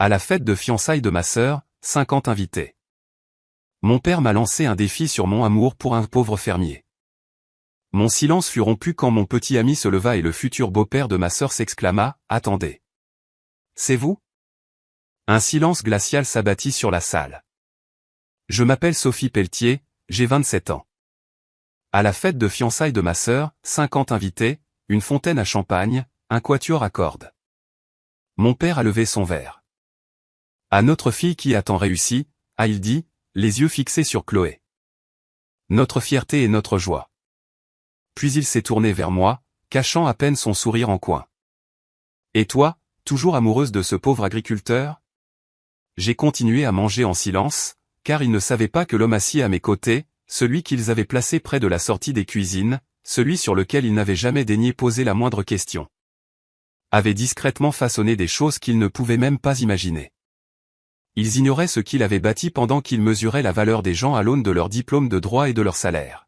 À la fête de fiançailles de ma sœur, 50 invités. Mon père m'a lancé un défi sur mon amour pour un pauvre fermier. Mon silence fut rompu quand mon petit ami se leva et le futur beau-père de ma sœur s'exclama « Attendez. C'est vous ?» Un silence glacial s'abattit sur la salle. Je m'appelle Sophie Pelletier, j'ai 27 ans. À la fête de fiançailles de ma sœur, 50 invités, une fontaine à champagne, un quatuor à cordes. Mon père a levé son verre. À notre fille qui a tant réussi, a-t-il dit, les yeux fixés sur Chloé. Notre fierté et notre joie. Puis il s'est tourné vers moi, cachant à peine son sourire en coin. Et toi, toujours amoureuse de ce pauvre agriculteur ? J'ai continué à manger en silence, car ils ne savaient pas que l'homme assis à mes côtés, celui qu'ils avaient placé près de la sortie des cuisines, celui sur lequel ils n'avaient jamais daigné poser la moindre question, avait discrètement façonné des choses qu'ils ne pouvaient même pas imaginer. Ils ignoraient ce qu'il avait bâti pendant qu'ils mesuraient la valeur des gens à l'aune de leur diplôme de droit et de leur salaire.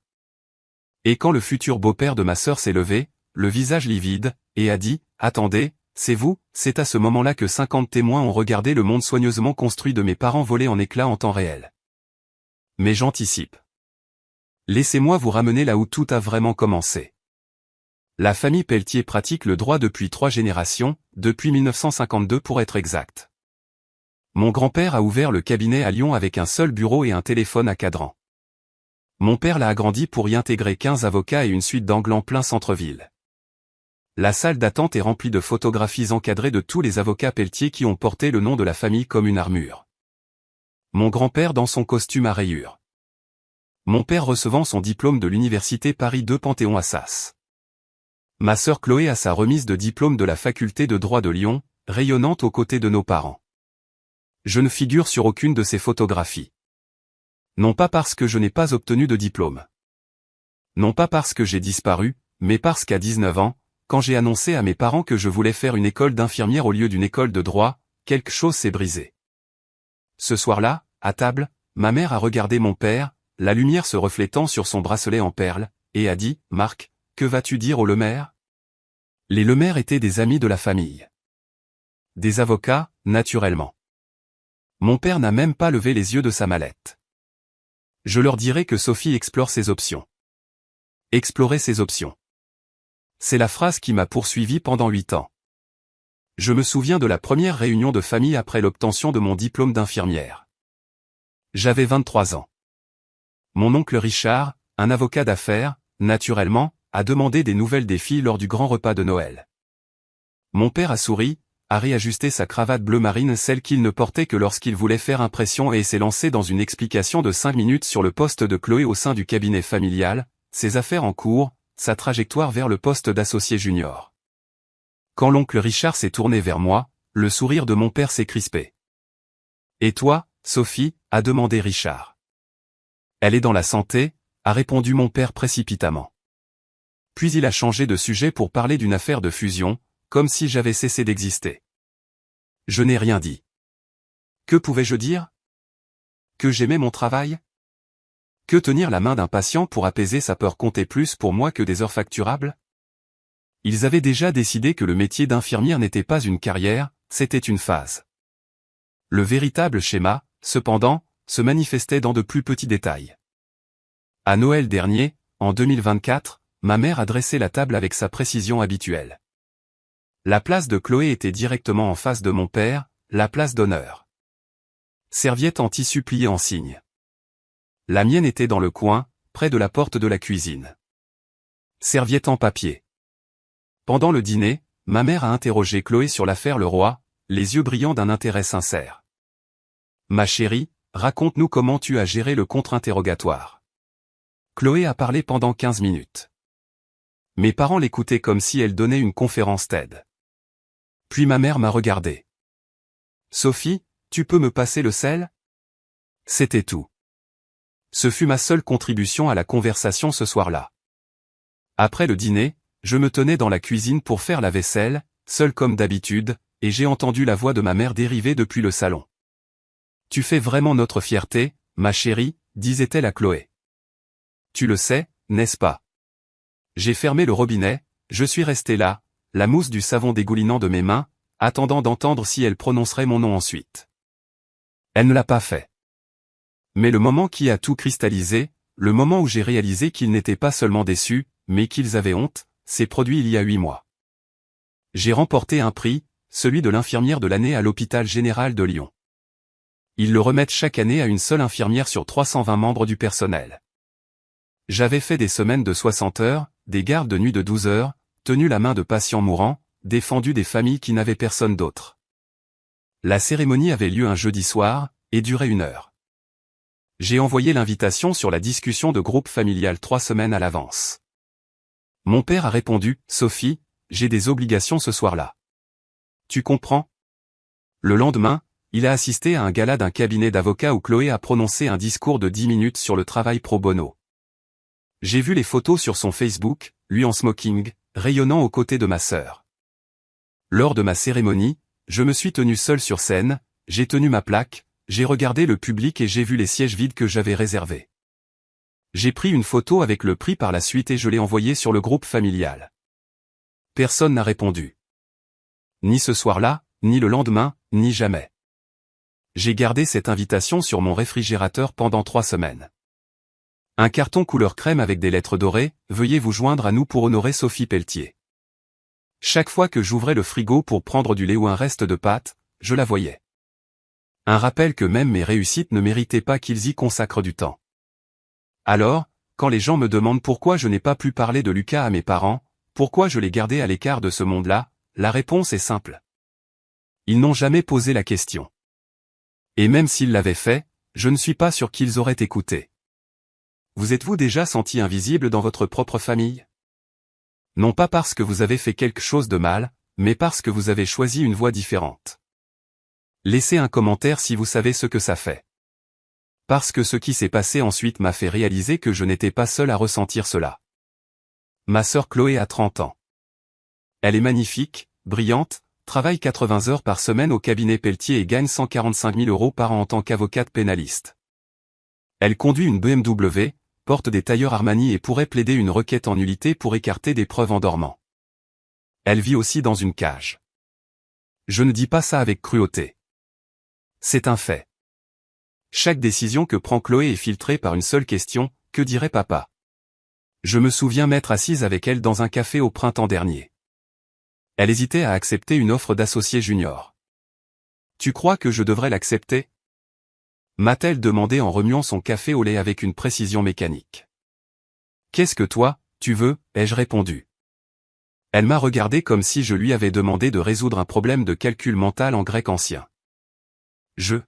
Et quand le futur beau-père de ma sœur s'est levé, le visage livide, et a dit « Attendez, c'est vous », c'est à ce moment-là que 50 témoins ont regardé le monde soigneusement construit de mes parents voler en éclats en temps réel. Mais j'anticipe. Laissez-moi vous ramener là où tout a vraiment commencé. La famille Pelletier pratique le droit depuis 3 générations, depuis 1952 pour être exact. Mon grand-père a ouvert le cabinet à Lyon avec un seul bureau et un téléphone à cadran. Mon père l'a agrandi pour y intégrer 15 avocats et une suite d'angles en plein centre-ville. La salle d'attente est remplie de photographies encadrées de tous les avocats Pelletier qui ont porté le nom de la famille comme une armure. Mon grand-père dans son costume à rayures. Mon père recevant son diplôme de l'université Paris 2 Panthéon-Assas. Ma sœur Chloé a sa remise de diplôme de la faculté de droit de Lyon, rayonnante aux côtés de nos parents. Je ne figure sur aucune de ces photographies. Non pas parce que je n'ai pas obtenu de diplôme. Non pas parce que j'ai disparu, mais parce qu'à 19 ans, quand j'ai annoncé à mes parents que je voulais faire une école d'infirmière au lieu d'une école de droit, quelque chose s'est brisé. Ce soir-là, à table, ma mère a regardé mon père, la lumière se reflétant sur son bracelet en perles, et a dit « Marc, que vas-tu dire aux Lemaire ?» Les Lemaire étaient des amis de la famille. Des avocats, naturellement. Mon père n'a même pas levé les yeux de sa mallette. Je leur dirai que Sophie explore ses options. Explorer ses options. C'est la phrase qui m'a poursuivi pendant 8 ans. Je me souviens de la première réunion de famille après l'obtention de mon diplôme d'infirmière. J'avais 23 ans. Mon oncle Richard, un avocat d'affaires, naturellement, a demandé des nouvelles des filles lors du grand repas de Noël. Mon père a souri, a réajusté sa cravate bleu marine, celle qu'il ne portait que lorsqu'il voulait faire impression, et s'est lancé dans une explication de 5 minutes sur le poste de Chloé au sein du cabinet familial, ses affaires en cours, sa trajectoire vers le poste d'associé junior. Quand l'oncle Richard s'est tourné vers moi, le sourire de mon père s'est crispé. « Et toi, Sophie ?» a demandé Richard. « Elle est dans la santé ?» a répondu mon père précipitamment. Puis il a changé de sujet pour parler d'une affaire de fusion, comme si j'avais cessé d'exister. Je n'ai rien dit. Que pouvais-je dire? Que j'aimais mon travail? Que tenir la main d'un patient pour apaiser sa peur comptait plus pour moi que des heures facturables? Ils avaient déjà décidé que le métier d'infirmière n'était pas une carrière, c'était une phase. Le véritable schéma, cependant, se manifestait dans de plus petits détails. À Noël dernier, en 2024, ma mère a dressé la table avec sa précision habituelle. La place de Chloé était directement en face de mon père, la place d'honneur. Serviette en tissu pliée en cygne. La mienne était dans le coin, près de la porte de la cuisine. Serviette en papier. Pendant le dîner, ma mère a interrogé Chloé sur l'affaire Leroy, les yeux brillants d'un intérêt sincère. « Ma chérie, raconte-nous comment tu as géré le contre-interrogatoire. » Chloé a parlé pendant 15 minutes. Mes parents l'écoutaient comme si elle donnait une conférence TED. Puis ma mère m'a regardé. « Sophie, tu peux me passer le sel ?» C'était tout. Ce fut ma seule contribution à la conversation ce soir-là. Après le dîner, je me tenais dans la cuisine pour faire la vaisselle, seul comme d'habitude, et j'ai entendu la voix de ma mère dériver depuis le salon. « Tu fais vraiment notre fierté, ma chérie, » disait-elle à Chloé. « Tu le sais, n'est-ce pas ?» J'ai fermé le robinet, je suis resté là, la mousse du savon dégoulinant de mes mains, attendant d'entendre si elle prononcerait mon nom ensuite. Elle ne l'a pas fait. Mais le moment qui a tout cristallisé, le moment où j'ai réalisé qu'ils n'étaient pas seulement déçus, mais qu'ils avaient honte, s'est produit il y a 8 mois. J'ai remporté un prix, celui de l'infirmière de l'année à l'hôpital général de Lyon. Ils le remettent chaque année à une seule infirmière sur 320 membres du personnel. J'avais fait des semaines de 60 heures, des gardes de nuit de 12 heures, tenu la main de patients mourants, défendu des familles qui n'avaient personne d'autre. La cérémonie avait lieu un jeudi soir, et durait 1 heure. J'ai envoyé l'invitation sur la discussion de groupe familial 3 semaines à l'avance. Mon père a répondu, « Sophie, j'ai des obligations ce soir-là. Tu comprends ?» Le lendemain, il a assisté à un gala d'un cabinet d'avocats où Chloé a prononcé un discours de 10 minutes sur le travail pro bono. J'ai vu les photos sur son Facebook, lui en smoking, rayonnant aux côtés de ma sœur. Lors de ma cérémonie, je me suis tenu seul sur scène, j'ai tenu ma plaque, j'ai regardé le public et j'ai vu les sièges vides que j'avais réservés. J'ai pris une photo avec le prix par la suite et je l'ai envoyée sur le groupe familial. Personne n'a répondu. Ni ce soir-là, ni le lendemain, ni jamais. J'ai gardé cette invitation sur mon réfrigérateur pendant 3 semaines. Un carton couleur crème avec des lettres dorées, veuillez vous joindre à nous pour honorer Sophie Pelletier. Chaque fois que j'ouvrais le frigo pour prendre du lait ou un reste de pâte, je la voyais. Un rappel que même mes réussites ne méritaient pas qu'ils y consacrent du temps. Alors, quand les gens me demandent pourquoi je n'ai pas pu parler de Lucas à mes parents, pourquoi je l'ai gardé à l'écart de ce monde-là, la réponse est simple. Ils n'ont jamais posé la question. Et même s'ils l'avaient fait, je ne suis pas sûr qu'ils auraient écouté. Vous êtes-vous déjà senti invisible dans votre propre famille? Non pas parce que vous avez fait quelque chose de mal, mais parce que vous avez choisi une voie différente. Laissez un commentaire si vous savez ce que ça fait. Parce que ce qui s'est passé ensuite m'a fait réaliser que je n'étais pas seul à ressentir cela. Ma sœur Chloé a 30 ans. Elle est magnifique, brillante, travaille 80 heures par semaine au cabinet Pelletier et gagne 145 000 € par an en tant qu'avocate pénaliste. Elle conduit une BMW, porte des tailleurs Armani et pourrait plaider une requête en nullité pour écarter des preuves en dormant. Elle vit aussi dans une cage. Je ne dis pas ça avec cruauté. C'est un fait. Chaque décision que prend Chloé est filtrée par une seule question, que dirait papa? Je me souviens m'être assise avec elle dans un café au printemps dernier. Elle hésitait à accepter une offre d'associé junior. Tu crois que je devrais l'accepter? M'a-t-elle demandé en remuant son café au lait avec une précision mécanique. Qu'est-ce que toi, tu veux, ai-je répondu. Elle m'a regardé comme si je lui avais demandé de résoudre un problème de calcul mental en grec ancien. Je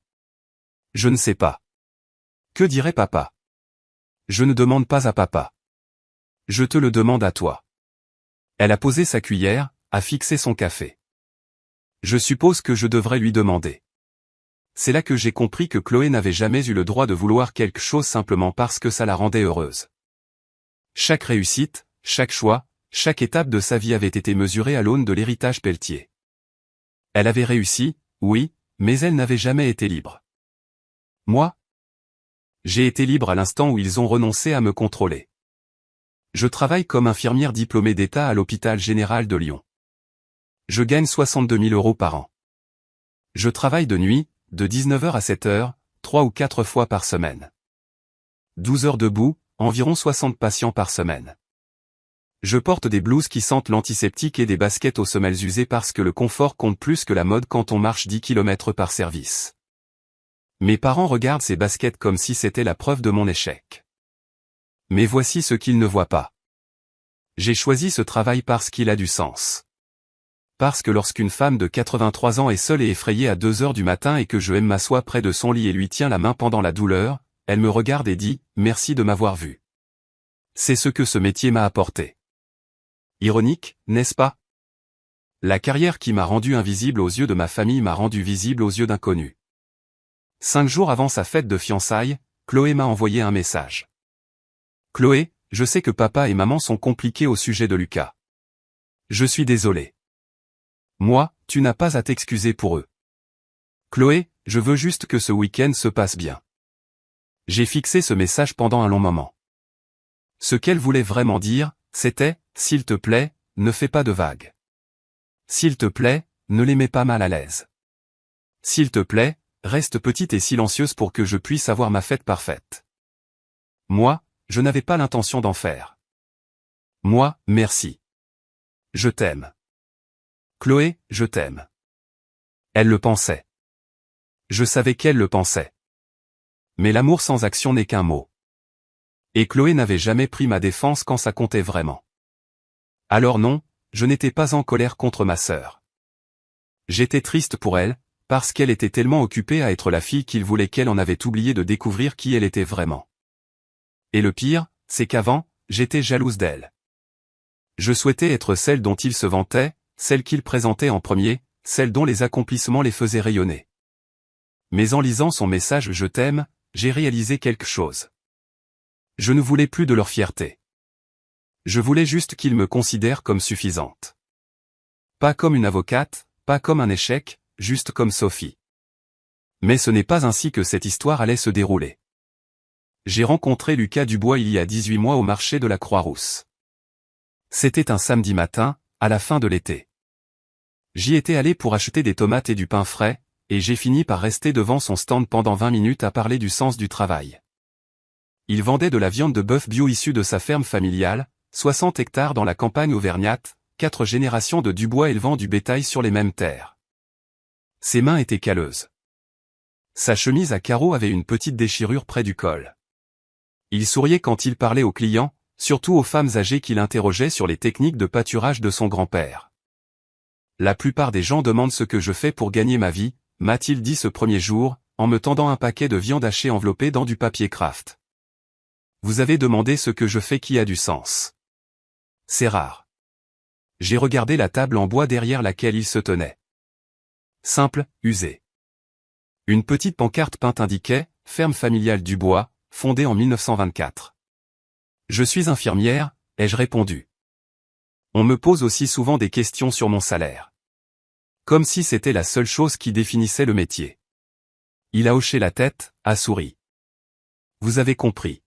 ne sais pas. Que dirait papa? Je ne demande pas à papa. Je te le demande à toi. Elle a posé sa cuillère, a fixé son café. Je suppose que je devrais lui demander. C'est là que j'ai compris que Chloé n'avait jamais eu le droit de vouloir quelque chose simplement parce que ça la rendait heureuse. Chaque réussite, chaque choix, chaque étape de sa vie avait été mesurée à l'aune de l'héritage Pelletier. Elle avait réussi, oui, mais elle n'avait jamais été libre. Moi? J'ai été libre à l'instant où ils ont renoncé à me contrôler. Je travaille comme infirmière diplômée d'État à l'hôpital général de Lyon. Je gagne 62 000 € par an. Je travaille de nuit, de 19h à 7h, 3 ou 4 fois par semaine. 12 heures debout, environ 60 patients par semaine. Je porte des blouses qui sentent l'antiseptique et des baskets aux semelles usées parce que le confort compte plus que la mode quand on marche 10 km par service. Mes parents regardent ces baskets comme si c'était la preuve de mon échec. Mais voici ce qu'ils ne voient pas. J'ai choisi ce travail parce qu'il a du sens. Parce que lorsqu'une femme de 83 ans est seule et effrayée à 2 heures du matin et que je m'assois près de son lit et lui tiens la main pendant la douleur, elle me regarde et dit « Merci de m'avoir vu ». C'est ce que ce métier m'a apporté. Ironique, n'est-ce pas? La carrière qui m'a rendu invisible aux yeux de ma famille m'a rendu visible aux yeux d'inconnus. 5 jours avant sa fête de fiançailles, Chloé m'a envoyé un message. « Chloé, je sais que papa et maman sont compliqués au sujet de Lucas. Je suis désolé. Moi, tu n'as pas à t'excuser pour eux. Chloé, je veux juste que ce week-end se passe bien. » J'ai fixé ce message pendant un long moment. Ce qu'elle voulait vraiment dire, c'était « S'il te plaît, ne fais pas de vagues. S'il te plaît, ne les mets pas mal à l'aise. S'il te plaît, reste petite et silencieuse pour que je puisse avoir ma fête parfaite. Moi, je n'avais pas l'intention d'en faire. Moi, merci. Je t'aime. Chloé, je t'aime. Elle le pensait. Je savais qu'elle le pensait. Mais l'amour sans action n'est qu'un mot. Et Chloé n'avait jamais pris ma défense quand ça comptait vraiment. Alors non, je n'étais pas en colère contre ma sœur. J'étais triste pour elle, parce qu'elle était tellement occupée à être la fille qu'il voulait qu'elle en avait oublié de découvrir qui elle était vraiment. Et le pire, c'est qu'avant, j'étais jalouse d'elle. Je souhaitais être celle dont il se vantait, celle qu'il présentait en premier, celle dont les accomplissements les faisaient rayonner. Mais en lisant son message « Je t'aime », j'ai réalisé quelque chose. Je ne voulais plus de leur fierté. Je voulais juste qu'ils me considèrent comme suffisante. Pas comme une avocate, pas comme un échec, juste comme Sophie. Mais ce n'est pas ainsi que cette histoire allait se dérouler. J'ai rencontré Lucas Dubois il y a 18 mois au marché de la Croix-Rousse. C'était un samedi matin, à la fin de l'été. J'y étais allé pour acheter des tomates et du pain frais, et j'ai fini par rester devant son stand pendant 20 minutes à parler du sens du travail. Il vendait de la viande de bœuf bio issue de sa ferme familiale, 60 hectares dans la campagne auvergnate, 4 générations de Dubois élevant du bétail sur les mêmes terres. Ses mains étaient calleuses. Sa chemise à carreaux avait une petite déchirure près du col. Il souriait quand il parlait aux clients, surtout aux femmes âgées qu'il interrogeait sur les techniques de pâturage de son grand-père. La plupart des gens demandent ce que je fais pour gagner ma vie, m'a-t-il dit ce premier jour, en me tendant un paquet de viande hachée enveloppé dans du papier Kraft. Vous avez demandé ce que je fais qui a du sens. C'est rare. J'ai regardé la table en bois derrière laquelle il se tenait. Simple, usée. Une petite pancarte peinte indiquait « Ferme familiale Dubois, fondée en 1924 ». Je suis infirmière, ai-je répondu. On me pose aussi souvent des questions sur mon salaire. Comme si c'était la seule chose qui définissait le métier. Il a hoché la tête, a souri. Vous avez compris.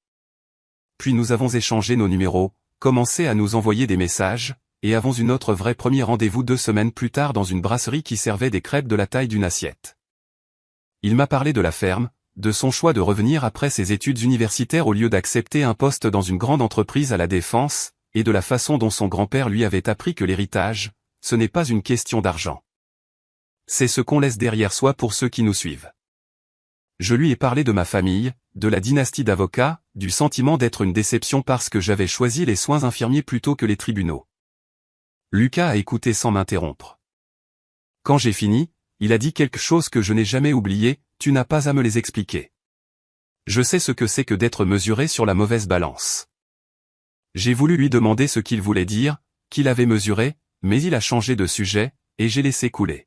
Puis nous avons échangé nos numéros, commencé à nous envoyer des messages, et avons eu notre vrai premier rendez-vous 2 semaines plus tard dans une brasserie qui servait des crêpes de la taille d'une assiette. Il m'a parlé de la ferme, de son choix de revenir après ses études universitaires au lieu d'accepter un poste dans une grande entreprise à la Défense, et de la façon dont son grand-père lui avait appris que l'héritage, ce n'est pas une question d'argent. C'est ce qu'on laisse derrière soi pour ceux qui nous suivent. Je lui ai parlé de ma famille, de la dynastie d'avocats, du sentiment d'être une déception parce que j'avais choisi les soins infirmiers plutôt que les tribunaux. Lucas a écouté sans m'interrompre. Quand j'ai fini, il a dit quelque chose que je n'ai jamais oublié, tu n'as pas à me les expliquer. Je sais ce que c'est que d'être mesuré sur la mauvaise balance. J'ai voulu lui demander ce qu'il voulait dire, qu'il avait mesuré, mais il a changé de sujet, et j'ai laissé couler.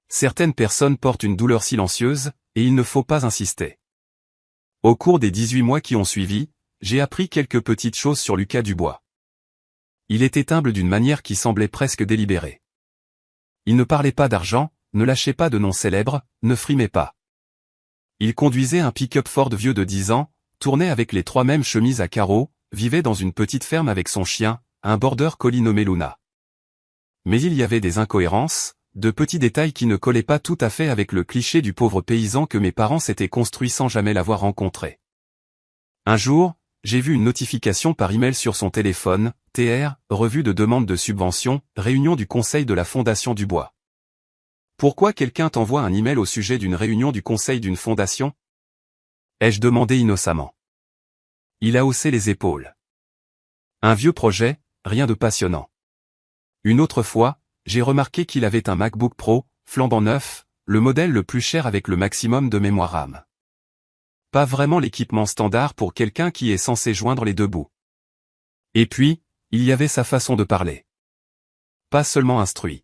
Certaines personnes portent une douleur silencieuse, et il ne faut pas insister. Au cours des 18 mois qui ont suivi, j'ai appris quelques petites choses sur Lucas Dubois. Il était humble d'une manière qui semblait presque délibérée. Il ne parlait pas d'argent, ne lâchait pas de noms célèbres, ne frimait pas. Il conduisait un pick-up Ford vieux de 10 ans, tournait avec les 3 mêmes chemises à carreaux, vivait dans une petite ferme avec son chien, un border collie nommé Luna. Mais il y avait des incohérences, de petits détails qui ne collaient pas tout à fait avec le cliché du pauvre paysan que mes parents s'étaient construits sans jamais l'avoir rencontré. Un jour, j'ai vu une notification par email sur son téléphone, TR, revue de demande de subvention, réunion du conseil de la Fondation Dubois. Pourquoi quelqu'un t'envoie un email au sujet d'une réunion du conseil d'une fondation? Ai-je demandé innocemment. Il a haussé les épaules. Un vieux projet, rien de passionnant. Une autre fois, j'ai remarqué qu'il avait un MacBook Pro, flambant neuf, le modèle le plus cher avec le maximum de mémoire RAM. Pas vraiment l'équipement standard pour quelqu'un qui est censé joindre les 2 bouts. Et puis, il y avait sa façon de parler. Pas seulement instruit.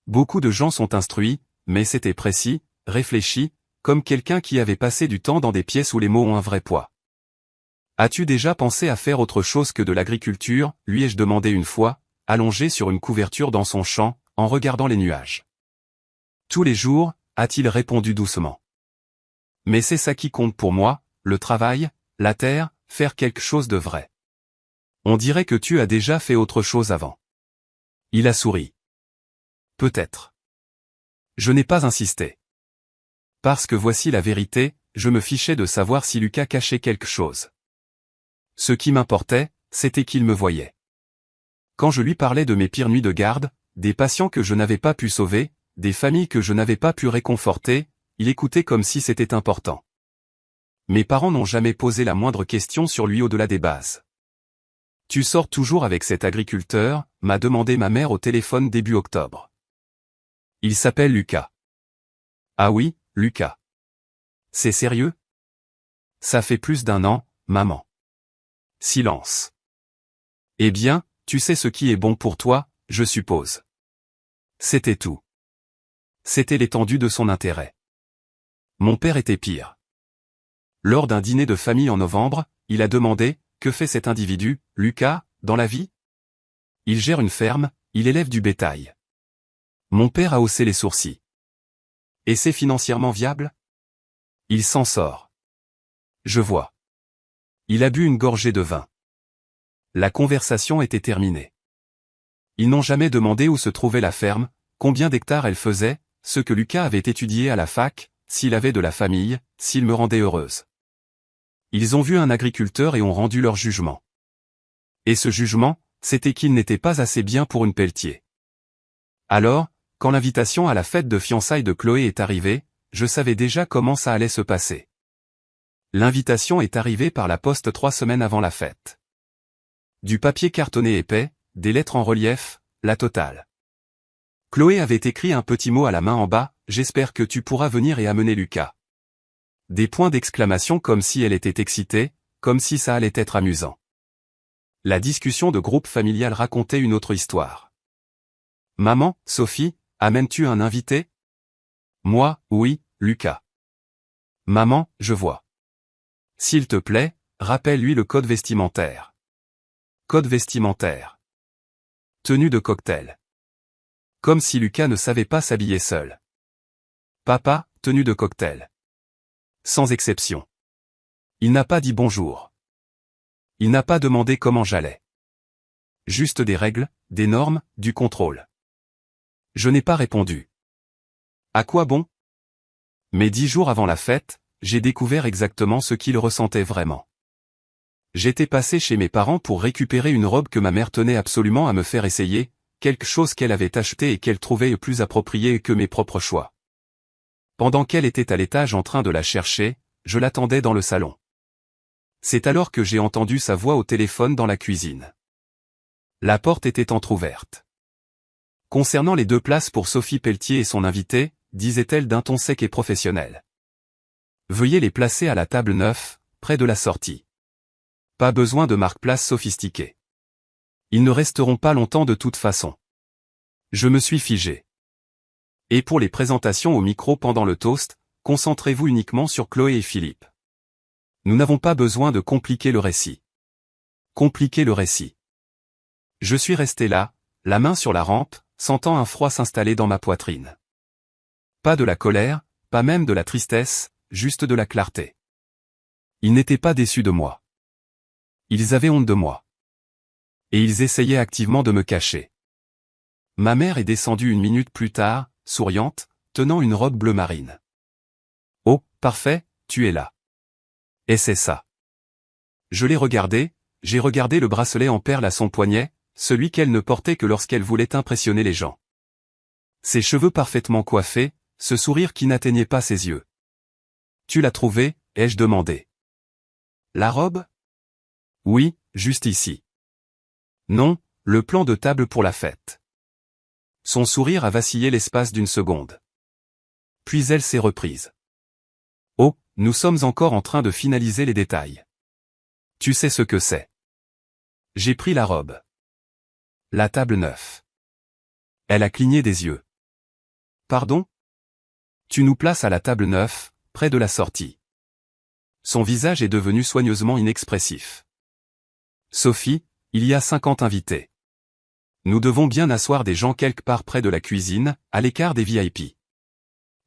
Beaucoup de gens sont instruits, mais c'était précis, réfléchi, comme quelqu'un qui avait passé du temps dans des pièces où les mots ont un vrai poids. As-tu déjà pensé à faire autre chose que de l'agriculture, lui ai-je demandé une fois, allongé sur une couverture dans son champ, en regardant les nuages. Tous les jours, a-t-il répondu doucement. Mais c'est ça qui compte pour moi, le travail, la terre, faire quelque chose de vrai. On dirait que tu as déjà fait autre chose avant. Il a souri. Peut-être. Je n'ai pas insisté. Parce que voici la vérité, je me fichais de savoir si Lucas cachait quelque chose. Ce qui m'importait, c'était qu'il me voyait. Quand je lui parlais de mes pires nuits de garde, des patients que je n'avais pas pu sauver, des familles que je n'avais pas pu réconforter, il écoutait comme si c'était important. Mes parents n'ont jamais posé la moindre question sur lui au-delà des bases. « Tu sors toujours avec cet agriculteur ?» m'a demandé ma mère au téléphone début octobre. « Il s'appelle Lucas. »« Ah oui, Lucas. C'est sérieux ? » « Ça fait plus d'1 an, maman. » Silence. « Eh bien, tu sais ce qui est bon pour toi, je suppose. » C'était tout. C'était l'étendue de son intérêt. Mon père était pire. Lors d'un dîner de famille en novembre, il a demandé « Que fait cet individu, Lucas, dans la vie ?» Il gère une ferme, il élève du bétail. Mon père a haussé les sourcils. Et c'est financièrement viable ? Il s'en sort. Je vois. Il a bu une gorgée de vin. La conversation était terminée. Ils n'ont jamais demandé où se trouvait la ferme, combien d'hectares elle faisait, ce que Lucas avait étudié à la fac, s'il avait de la famille, s'il me rendait heureuse. Ils ont vu un agriculteur et ont rendu leur jugement. Et ce jugement, c'était qu'il n'était pas assez bien pour une Pelletier. Alors, quand l'invitation à la fête de fiançailles de Chloé est arrivée, je savais déjà comment ça allait se passer. L'invitation est arrivée par la poste 3 semaines avant la fête. Du papier cartonné épais, des lettres en relief, la totale. Chloé avait écrit un petit mot à la main en bas, « J'espère que tu pourras venir et amener Lucas. » Des points d'exclamation comme si elle était excitée, comme si ça allait être amusant. La discussion de groupe familial racontait une autre histoire. « Maman, Sophie, amènes-tu un invité ? » Moi, oui, Lucas. « Maman, je vois. S'il te plaît, rappelle-lui le code vestimentaire. » Code vestimentaire. Tenue de cocktail. Comme si Lucas ne savait pas s'habiller seul. Papa, tenue de cocktail. Sans exception. Il n'a pas dit bonjour. Il n'a pas demandé comment j'allais. Juste des règles, des normes, du contrôle. Je n'ai pas répondu. À quoi bon ? Mais 10 jours avant la fête, j'ai découvert exactement ce qu'il ressentait vraiment. J'étais passé chez mes parents pour récupérer une robe que ma mère tenait absolument à me faire essayer, quelque chose qu'elle avait acheté et qu'elle trouvait plus approprié que mes propres choix. Pendant qu'elle était à l'étage en train de la chercher, je l'attendais dans le salon. C'est alors que j'ai entendu sa voix au téléphone dans la cuisine. La porte était entr'ouverte. Concernant les 2 places pour Sophie Pelletier et son invité, disait-elle d'un ton sec et professionnel. Veuillez les placer à la table 9, près de la sortie. Pas besoin de marque-place sophistiquée. Ils ne resteront pas longtemps de toute façon. Je me suis figé. Et pour les présentations au micro pendant le toast, concentrez-vous uniquement sur Chloé et Philippe. Nous n'avons pas besoin de compliquer le récit. Compliquer le récit. Je suis resté là, la main sur la rampe, sentant un froid s'installer dans ma poitrine. Pas de la colère, pas même de la tristesse, juste de la clarté. Ils n'étaient pas déçus de moi. Ils avaient honte de moi. Et ils essayaient activement de me cacher. Ma mère est descendue 1 minute plus tard, souriante, tenant une robe bleu marine. « Oh, parfait, tu es là. » Et c'est ça. Je l'ai regardé, j'ai regardé le bracelet en perles à son poignet, celui qu'elle ne portait que lorsqu'elle voulait impressionner les gens. Ses cheveux parfaitement coiffés, ce sourire qui n'atteignait pas ses yeux. « Tu l'as trouvé ?» ai-je demandé. « La robe ? » « Oui, juste ici. »« Non, le plan de table pour la fête. » Son sourire a vacillé l'espace d'1 seconde. Puis elle s'est reprise. « Oh, nous sommes encore en train de finaliser les détails. Tu sais ce que c'est. » J'ai pris la robe. La table 9. Elle a cligné des yeux. « Pardon ? Tu nous places à la table 9, près de la sortie. » Son visage est devenu soigneusement inexpressif. « Sophie, il y a 50 invités. Nous devons bien asseoir des gens quelque part près de la cuisine, à l'écart des VIP. »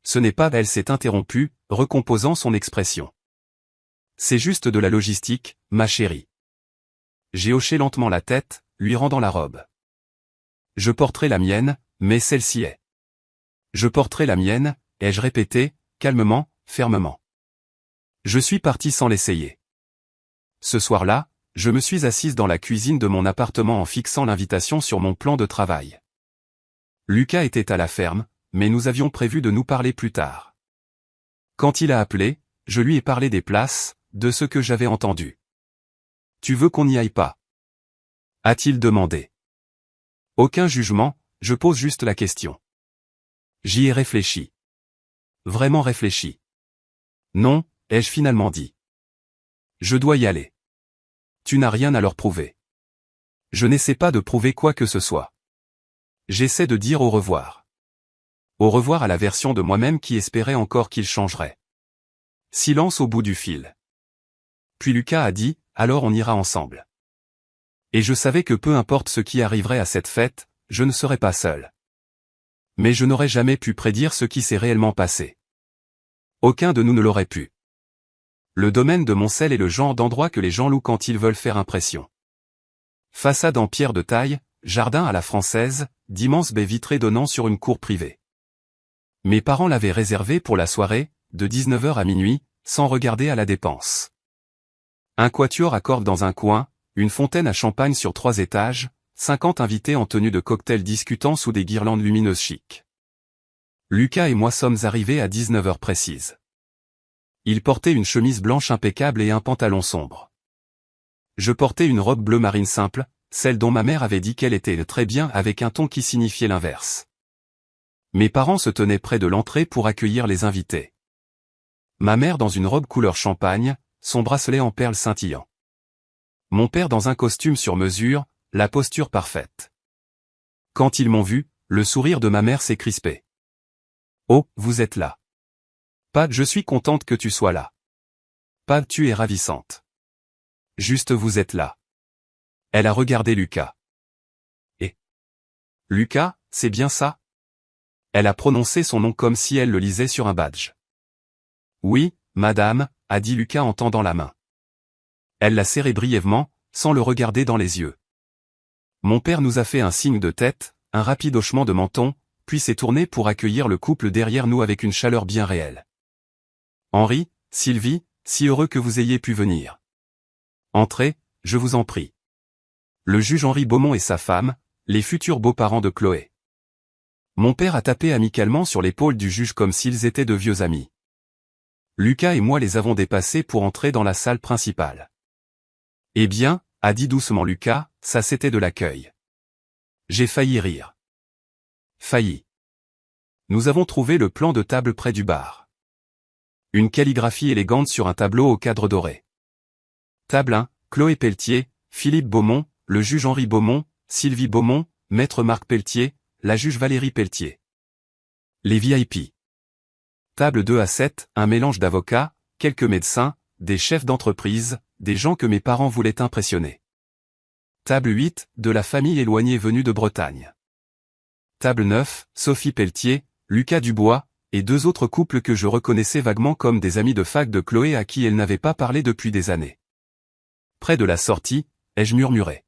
Ce n'est pas, elle s'est interrompue, recomposant son expression. C'est juste de la logistique, ma chérie. J'ai hoché lentement la tête, lui rendant la robe. Je porterai la mienne, Mais celle-ci est. Je porterai la mienne, ai-je répété, calmement, fermement. Je suis parti sans l'essayer. Ce soir-là, je me suis assise dans la cuisine de mon appartement en fixant l'invitation sur mon plan de travail. Lucas était à la ferme, mais nous avions prévu de nous parler plus tard. Quand il a appelé, je lui ai parlé des places, de ce que j'avais entendu. « Tu veux qu'on n'y aille pas ?» a-t-il demandé. Aucun jugement, je pose juste la question. J'y ai réfléchi. Vraiment réfléchi. Non, ai-je finalement dit. Je dois y aller. Tu n'as rien à leur prouver. Je n'essaie pas de prouver quoi que ce soit. J'essaie de dire au revoir. Au revoir à la version de moi-même qui espérait encore qu'il changerait. Silence au bout du fil. Puis Lucas a dit, alors on ira ensemble. Et je savais que peu importe ce qui arriverait à cette fête, je ne serais pas seul. Mais je n'aurais jamais pu prédire ce qui s'est réellement passé. Aucun de nous ne l'aurait pu. Le domaine de Moncel est le genre d'endroit que les gens louent quand ils veulent faire impression. Façade en pierre de taille, jardin à la française, d'immenses baies vitrées donnant sur une cour privée. Mes parents l'avaient réservé pour la soirée, de 19h à minuit, sans regarder à la dépense. Un quatuor à cordes dans un coin, une fontaine à champagne sur 3 étages, 50 invités en tenue de cocktail discutant sous des guirlandes lumineuses chic. Lucas et moi sommes arrivés à 19h précise. Il portait une chemise blanche impeccable et un pantalon sombre. Je portais une robe bleu marine simple, celle dont ma mère avait dit qu'elle était très bien avec un ton qui signifiait l'inverse. Mes parents se tenaient près de l'entrée pour accueillir les invités. Ma mère dans une robe couleur champagne, son bracelet en perles scintillant. Mon père dans un costume sur mesure, la posture parfaite. Quand ils m'ont vu, le sourire de ma mère s'est crispé. « Oh, vous êtes là. Pat, je suis contente que tu sois là. Pat, tu es ravissante. Juste vous êtes là. » Elle a regardé Lucas. « Et Lucas, c'est bien ça ?» Elle a prononcé son nom comme si elle le lisait sur un badge. « Oui, madame, » a dit Lucas en tendant la main. Elle l'a serré brièvement, sans le regarder dans les yeux. Mon père nous a fait un signe de tête, un rapide hochement de menton, puis s'est tourné pour accueillir le couple derrière nous avec une chaleur bien réelle. « Henri, Sylvie, si heureux que vous ayez pu venir. Entrez, je vous en prie. » Le juge Henri Beaumont et sa femme, les futurs beaux-parents de Chloé. Mon père a tapé amicalement sur l'épaule du juge comme s'ils étaient de vieux amis. Lucas et moi les avons dépassés pour entrer dans la salle principale. « Eh bien, » a dit doucement Lucas, « ça c'était de l'accueil. » J'ai failli rire. Failli. Nous avons trouvé le plan de table près du bar. Une calligraphie élégante sur un tableau au cadre doré. Table 1, Chloé Pelletier, Philippe Beaumont, le juge Henri Beaumont, Sylvie Beaumont, maître Marc Pelletier, la juge Valérie Pelletier. Les VIP. Table 2 à 7, un mélange d'avocats, quelques médecins, des chefs d'entreprise, des gens que mes parents voulaient impressionner. Table 8, de la famille éloignée venue de Bretagne. Table 9, Sophie Pelletier, Lucas Dubois, et 2 autres couples que je reconnaissais vaguement comme des amis de fac de Chloé à qui elle n'avait pas parlé depuis des années. Près de la sortie, ai-je murmuré.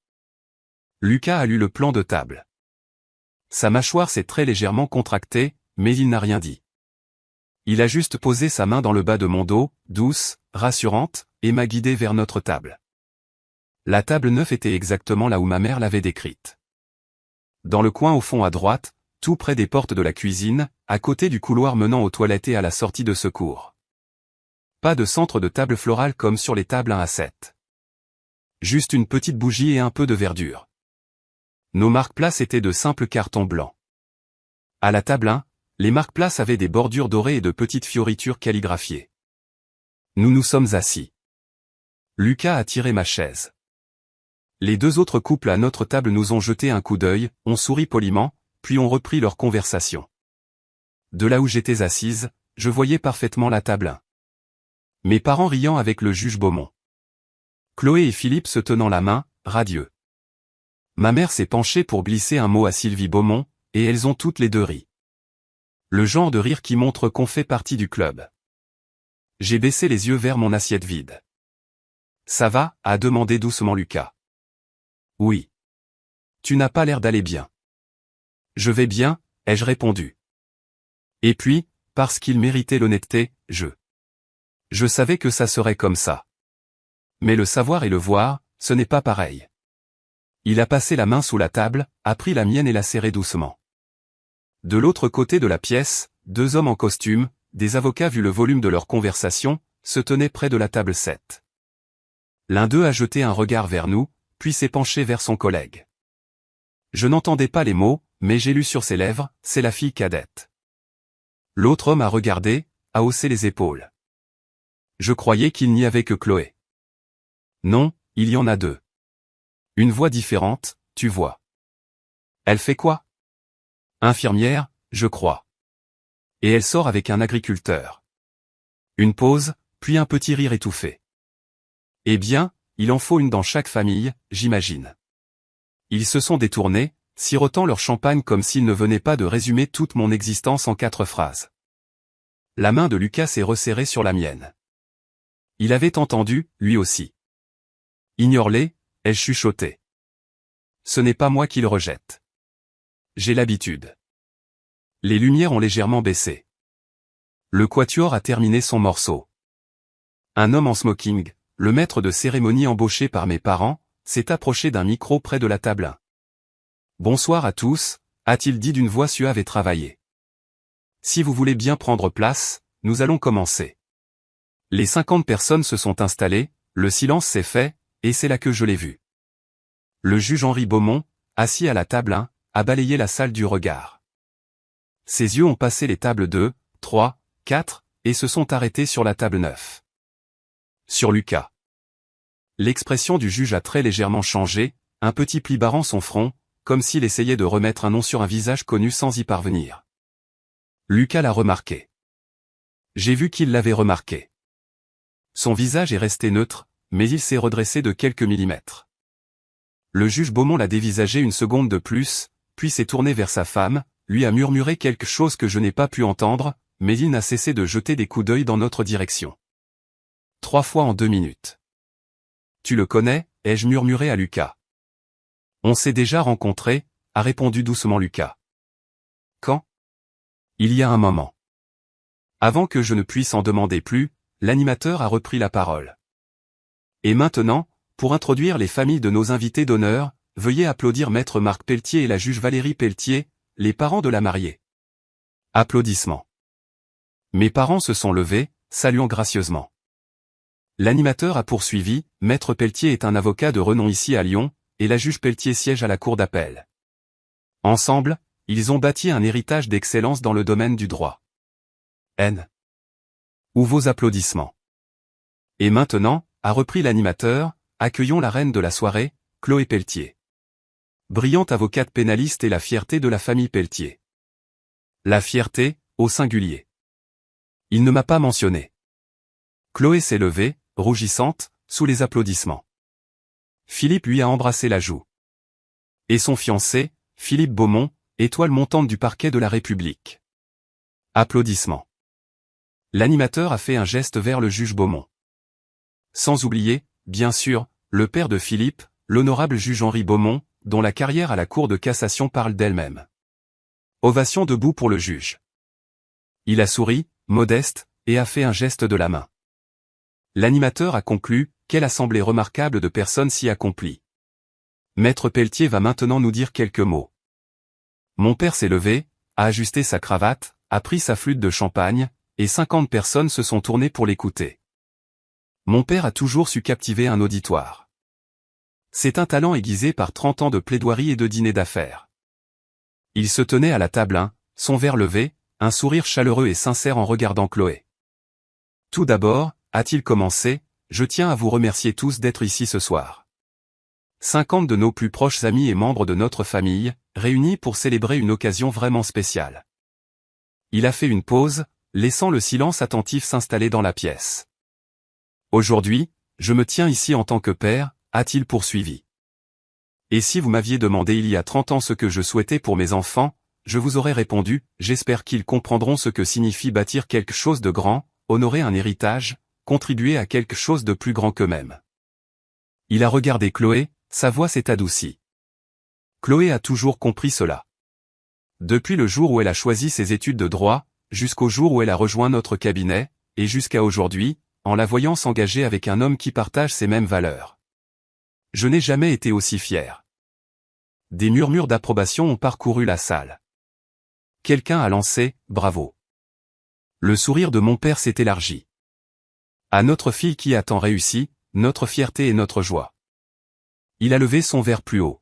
Lucas a lu le plan de table. Sa mâchoire s'est très légèrement contractée, mais il n'a rien dit. Il a juste posé sa main dans le bas de mon dos, douce, rassurante, et m'a guidé vers notre table. La table 9 était exactement là où ma mère l'avait décrite. Dans le coin au fond à droite, tout près des portes de la cuisine, à côté du couloir menant aux toilettes et à la sortie de secours. Pas de centre de table florale comme sur les tables 1 à 7. Juste une petite bougie et un peu de verdure. Nos marque-places étaient de simples cartons blancs. À la table 1, les marque-places avaient des bordures dorées et de petites fioritures calligraphiées. Nous nous sommes assis. Lucas a tiré ma chaise. Les 2 autres couples à notre table nous ont jeté un coup d'œil, ont souri poliment, puis ont repris leur conversation. De là où j'étais assise, je voyais parfaitement la table 1. Mes parents riant avec le juge Beaumont. Chloé et Philippe se tenant la main, radieux. Ma mère s'est penchée pour glisser un mot à Sylvie Beaumont, et elles ont toutes les 2 ri. Le genre de rire qui montre qu'on fait partie du club. J'ai baissé les yeux vers mon assiette vide. « Ça va ?» a demandé doucement Lucas. « Oui. Tu n'as pas l'air d'aller bien. » Je vais bien, ai-je répondu. Et puis, parce qu'il méritait l'honnêteté, je savais que ça serait comme ça. Mais le savoir et le voir, ce n'est pas pareil. Il a passé la main sous la table, a pris la mienne et l'a serrée doucement. De l'autre côté de la pièce, 2 hommes en costume, des avocats vu le volume de leur conversation, se tenaient près de la table 7. L'un d'eux a jeté un regard vers nous, puis s'est penché vers son collègue. Je n'entendais pas les mots, mais j'ai lu sur ses lèvres, c'est la fille cadette. L'autre homme a regardé, a haussé les épaules. Je croyais qu'il n'y avait que Chloé. Non, il y en a 2. Une voix différente, tu vois. Elle fait quoi? Infirmière, je crois. Et elle sort avec un agriculteur. Une pause, puis un petit rire étouffé. Eh bien, il en faut une dans chaque famille, j'imagine. Ils se sont détournés, sirotant leur champagne comme s'ils ne venaient pas de résumer toute mon existence en 4 phrases. La main de Lucas s'est resserrée sur la mienne. Il avait entendu, lui aussi. Ignore-les, ai-je chuchoté. Ce n'est pas moi qui le rejette. J'ai l'habitude. Les lumières ont légèrement baissé. Le quatuor a terminé son morceau. Un homme en smoking, le maître de cérémonie embauché par mes parents, s'est approché d'un micro près de la table 1. Bonsoir à tous, a-t-il dit d'une voix suave et travaillée. Si vous voulez bien prendre place, nous allons commencer. Les 50 personnes se sont installées, le silence s'est fait, et c'est là que je l'ai vu. Le juge Henri Beaumont, assis à la table 1, a balayé la salle du regard. Ses yeux ont passé les tables 2, 3, 4, et se sont arrêtés sur la table 9. Sur Lucas. L'expression du juge a très légèrement changé, un petit pli barrant son front, comme s'il essayait de remettre un nom sur un visage connu sans y parvenir. Lucas l'a remarqué. J'ai vu qu'il l'avait remarqué. Son visage est resté neutre, mais il s'est redressé de quelques millimètres. Le juge Beaumont l'a dévisagé une seconde de plus, puis s'est tourné vers sa femme, lui a murmuré quelque chose que je n'ai pas pu entendre, mais il n'a cessé de jeter des coups d'œil dans notre direction. 3 fois en 2 minutes. Tu le connais, ai-je murmuré à Lucas. On s'est déjà rencontrés, a répondu doucement Lucas. Quand? Il y a un moment. Avant que je ne puisse en demander plus, l'animateur a repris la parole. Et maintenant, pour introduire les familles de nos invités d'honneur, veuillez applaudir Maître Marc Pelletier et la juge Valérie Pelletier, les parents de la mariée. Applaudissements. Mes parents se sont levés, saluant gracieusement. L'animateur a poursuivi, Maître Pelletier est un avocat de renom ici à Lyon, et la juge Pelletier siège à la cour d'appel. Ensemble, ils ont bâti un héritage d'excellence dans le domaine du droit. Où vos applaudissements. Et maintenant, a repris l'animateur, accueillons la reine de la soirée, Chloé Pelletier. Brillante avocate pénaliste et la fierté de la famille Pelletier. La fierté, au singulier. Il ne m'a pas mentionné. Chloé s'est levée, rougissante, sous les applaudissements. Philippe lui a embrassé la joue. Et son fiancé, Philippe Beaumont, étoile montante du parquet de la République. Applaudissements. L'animateur a fait un geste vers le juge Beaumont. Sans oublier, bien sûr, le père de Philippe, l'honorable juge Henri Beaumont, dont la carrière à la Cour de cassation parle d'elle-même. Ovation debout pour le juge. Il a souri, modeste, et a fait un geste de la main. L'animateur a conclu, quelle assemblée remarquable de personnes s'y accomplit. Maître Pelletier va maintenant nous dire quelques mots. Mon père s'est levé, a ajusté sa cravate, a pris sa flûte de champagne, et 50 personnes se sont tournées pour l'écouter. Mon père a toujours su captiver un auditoire. C'est un talent aiguisé par 30 ans de plaidoirie et de dîner d'affaires. Il se tenait à la table 1, son verre levé, un sourire chaleureux et sincère en regardant Chloé. Tout d'abord, a-t-il commencé, je tiens à vous remercier tous d'être ici ce soir. 50 de nos plus proches amis et membres de notre famille, réunis pour célébrer une occasion vraiment spéciale. Il a fait une pause, laissant le silence attentif s'installer dans la pièce. Aujourd'hui, je me tiens ici en tant que père, a-t-il poursuivi. Et si vous m'aviez demandé il y a 30 ans ce que je souhaitais pour mes enfants, je vous aurais répondu, j'espère qu'ils comprendront ce que signifie bâtir quelque chose de grand, honorer un héritage, contribuer à quelque chose de plus grand qu'eux-mêmes. Il a regardé Chloé, sa voix s'est adoucie. Chloé a toujours compris cela. Depuis le jour où elle a choisi ses études de droit, jusqu'au jour où elle a rejoint notre cabinet, et jusqu'à aujourd'hui, en la voyant s'engager avec un homme qui partage ses mêmes valeurs. Je n'ai jamais été aussi fier. Des murmures d'approbation ont parcouru la salle. Quelqu'un a lancé « Bravo ». Le sourire de mon père s'est élargi. À notre fille qui a tant réussi, notre fierté et notre joie. Il a levé son verre plus haut.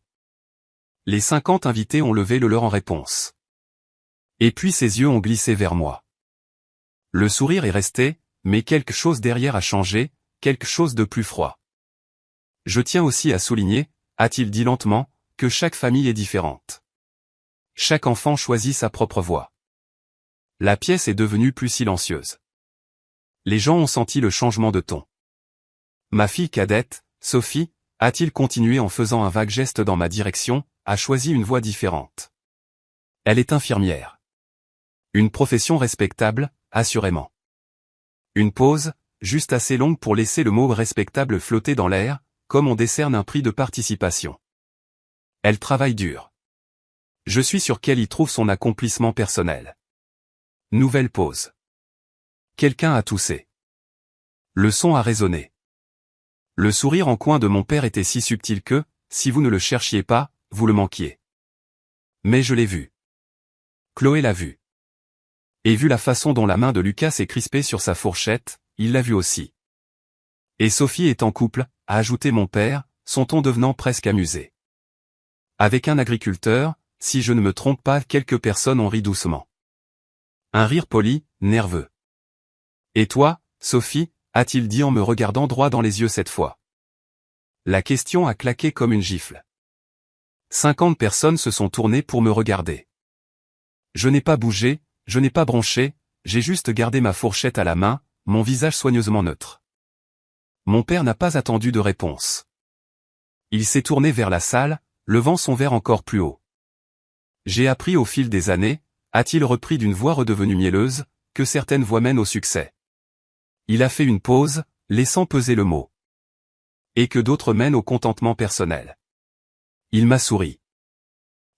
Les 50 invités ont levé le leur en réponse. Et puis ses yeux ont glissé vers moi. Le sourire est resté, mais quelque chose derrière a changé, quelque chose de plus froid. Je tiens aussi à souligner, a-t-il dit lentement, que chaque famille est différente. Chaque enfant choisit sa propre voie. La pièce est devenue plus silencieuse. Les gens ont senti le changement de ton. Ma fille cadette, Sophie, a-t-il continué en faisant un vague geste dans ma direction, a choisi une voie différente. Elle est infirmière. Une profession respectable, assurément. Une pause, juste assez longue pour laisser le mot respectable flotter dans l'air, comme on décerne un prix de participation. Elle travaille dur. Je suis sûr qu'elle y trouve son accomplissement personnel. Nouvelle pause. Quelqu'un a toussé. Le son a résonné. Le sourire en coin de mon père était si subtil que, si vous ne le cherchiez pas, vous le manquiez. Mais je l'ai vu. Chloé l'a vu. Et vu la façon dont la main de Lucas s'est crispée sur sa fourchette, il l'a vu aussi. Et Sophie est en couple, a ajouté mon père, son ton devenant presque amusé. Avec un agriculteur, si je ne me trompe pas, quelques personnes ont ri doucement. Un rire poli, nerveux. Et toi, Sophie, a-t-il dit en me regardant droit dans les yeux cette fois. La question a claqué comme une gifle. 50 personnes se sont tournées pour me regarder. Je n'ai pas bougé, je n'ai pas bronché, j'ai juste gardé ma fourchette à la main, mon visage soigneusement neutre. Mon père n'a pas attendu de réponse. Il s'est tourné vers la salle, levant son verre encore plus haut. J'ai appris au fil des années, a-t-il repris d'une voix redevenue mielleuse, que certaines voix mènent au succès. Il a fait une pause, laissant peser le mot. Et que d'autres mènent au contentement personnel. Il m'a souri.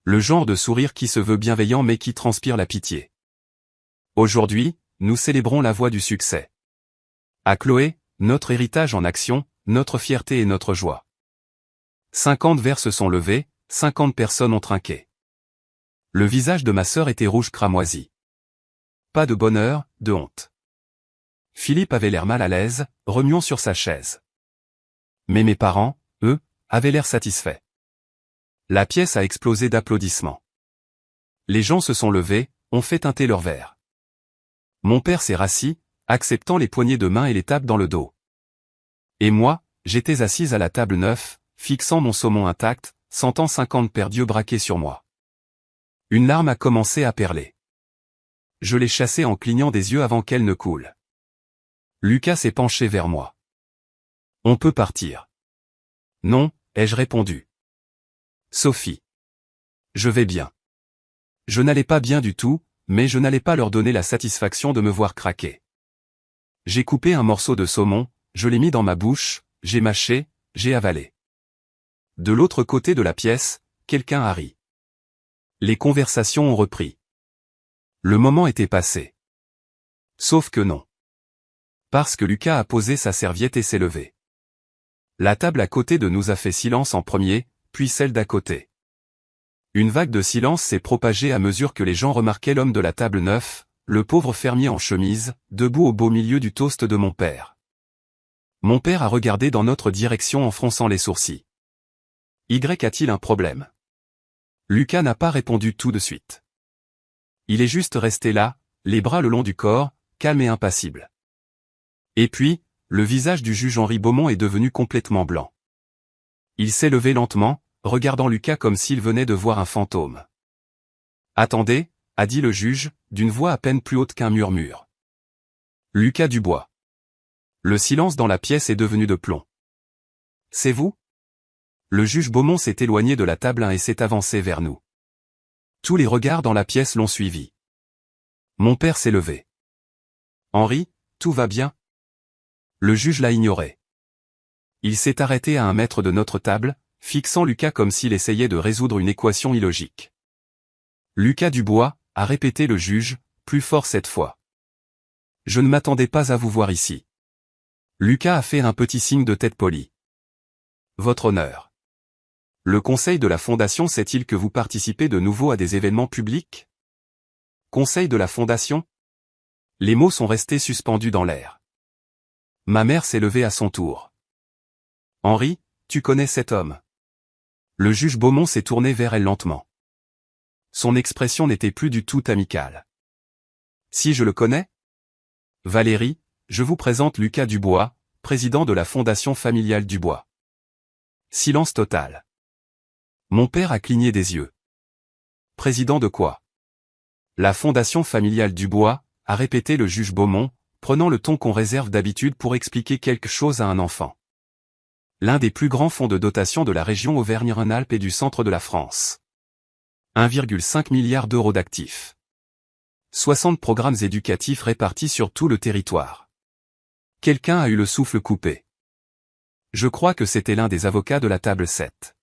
Le genre de sourire qui se veut bienveillant mais qui transpire la pitié. Aujourd'hui, nous célébrons la voie du succès. À Chloé, notre héritage en action, notre fierté et notre joie. 50 verres se sont levés, 50 personnes ont trinqué. Le visage de ma sœur était rouge cramoisi. Pas de bonheur, de honte. Philippe avait l'air mal à l'aise, remuant sur sa chaise. Mais mes parents, eux, avaient l'air satisfaits. La pièce a explosé d'applaudissements. Les gens se sont levés, ont fait teinter leurs verres. Mon père s'est rassis, acceptant les poignées de main et les tapes dans le dos. Et moi, j'étais assise à la table 9, fixant mon saumon intact, sentant 50 paires d'yeux braqués sur moi. Une larme a commencé à perler. Je l'ai chassée en clignant des yeux avant qu'elle ne coule. Lucas s'est penché vers moi. On peut partir. Non, ai-je répondu. Sophie. Je vais bien. Je n'allais pas bien du tout, mais je n'allais pas leur donner la satisfaction de me voir craquer. J'ai coupé un morceau de saumon, je l'ai mis dans ma bouche, j'ai mâché, j'ai avalé. De l'autre côté de la pièce, quelqu'un a ri. Les conversations ont repris. Le moment était passé. Sauf que non. Parce que Lucas a posé sa serviette et s'est levé. La table à côté de nous a fait silence en premier, puis celle d'à côté. Une vague de silence s'est propagée à mesure que les gens remarquaient l'homme de la table 9, le pauvre fermier en chemise, debout au beau milieu du toast de mon père. Mon père a regardé dans notre direction en fronçant les sourcils. Y a-t-il un problème? Lucas n'a pas répondu tout de suite. Il est juste resté là, les bras le long du corps, calme et impassible. Et puis, le visage du juge Henri Beaumont est devenu complètement blanc. Il s'est levé lentement, regardant Lucas comme s'il venait de voir un fantôme. « Attendez » a dit le juge, d'une voix à peine plus haute qu'un murmure. Lucas Dubois. Le silence dans la pièce est devenu de plomb. « C'est vous » Le juge Beaumont s'est éloigné de la table 1 et s'est avancé vers nous. Tous les regards dans la pièce l'ont suivi. Mon père s'est levé. « Henri, tout va bien ?» Le juge l'a ignoré. Il s'est arrêté à 1 mètre de notre table, fixant Lucas comme s'il essayait de résoudre une équation illogique. Lucas Dubois, a répété le juge, plus fort cette fois. Je ne m'attendais pas à vous voir ici. Lucas a fait un petit signe de tête poli. Votre honneur. Le conseil de la Fondation sait-il que vous participez de nouveau à des événements publics? Conseil de la Fondation? Les mots sont restés suspendus dans l'air. Ma mère s'est levée à son tour. Henri, tu connais cet homme? Le juge Beaumont s'est tourné vers elle lentement. Son expression n'était plus du tout amicale. Si je le connais? Valérie, je vous présente Lucas Dubois, président de la Fondation familiale Dubois. Silence total. Mon père a cligné des yeux. Président de quoi? La Fondation familiale Dubois, a répété le juge Beaumont, prenant le ton qu'on réserve d'habitude pour expliquer quelque chose à un enfant. L'un des plus grands fonds de dotation de la région Auvergne-Rhône-Alpes et du centre de la France. 1,5 milliard d'euros d'actifs. 60 programmes éducatifs répartis sur tout le territoire. Quelqu'un a eu le souffle coupé. Je crois que c'était l'un des avocats de la table 7.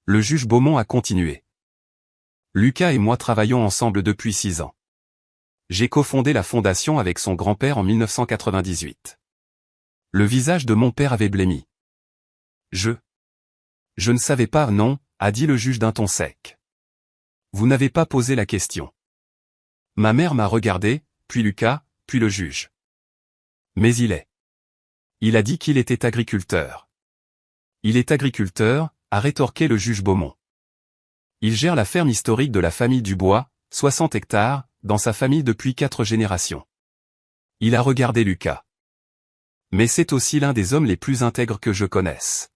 Le juge Beaumont a continué. Lucas et moi travaillons ensemble depuis 6 ans. J'ai cofondé la fondation avec son grand-père en 1998. Le visage de mon père avait blêmi. Je ne savais pas, non, a dit le juge d'un ton sec. Vous n'avez pas posé la question. Ma mère m'a regardé, puis Lucas, puis le juge. Mais il a dit qu'il était agriculteur. Il est agriculteur, a rétorqué le juge Beaumont. Il gère la ferme historique de la famille Dubois, 60 hectares, dans sa famille depuis 4 générations. Il a regardé Lucas. Mais c'est aussi l'un des hommes les plus intègres que je connaisse.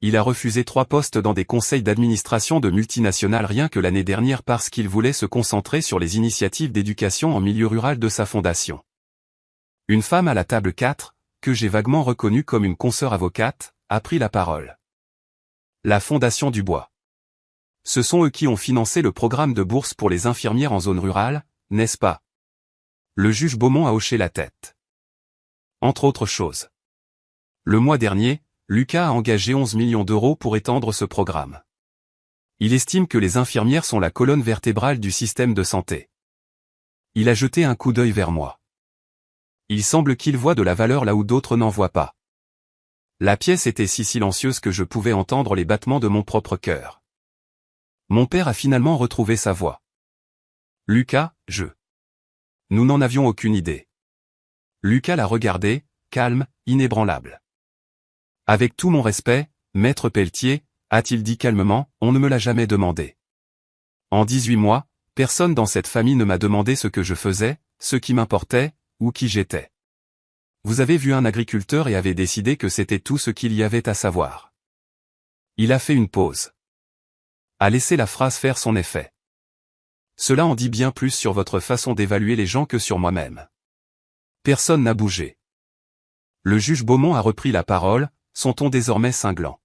Il a refusé 3 postes dans des conseils d'administration de multinationales rien que l'année dernière parce qu'il voulait se concentrer sur les initiatives d'éducation en milieu rural de sa fondation. Une femme à la table 4, que j'ai vaguement reconnue comme une consoeur avocate, a pris la parole. La Fondation Dubois. Ce sont eux qui ont financé le programme de bourse pour les infirmières en zone rurale, n'est-ce pas? Le juge Beaumont a hoché la tête. Entre autres choses. Le mois dernier, Lucas a engagé 11 millions d'euros pour étendre ce programme. Il estime que les infirmières sont la colonne vertébrale du système de santé. Il a jeté un coup d'œil vers moi. Il semble qu'il voit de la valeur là où d'autres n'en voient pas. La pièce était si silencieuse que je pouvais entendre les battements de mon propre cœur. Mon père a finalement retrouvé sa voix. Lucas, Nous n'en avions aucune idée. Lucas l'a regardé, calme, inébranlable. Avec tout mon respect, maître Pelletier, a-t-il dit calmement, on ne me l'a jamais demandé. En 18 mois, personne dans cette famille ne m'a demandé ce que je faisais, ce qui m'importait, ou qui j'étais. Vous avez vu un agriculteur et avez décidé que c'était tout ce qu'il y avait à savoir. Il a fait une pause. A laissé la phrase faire son effet. Cela en dit bien plus sur votre façon d'évaluer les gens que sur moi-même. Personne n'a bougé. Le juge Beaumont a repris la parole, son ton désormais cinglant.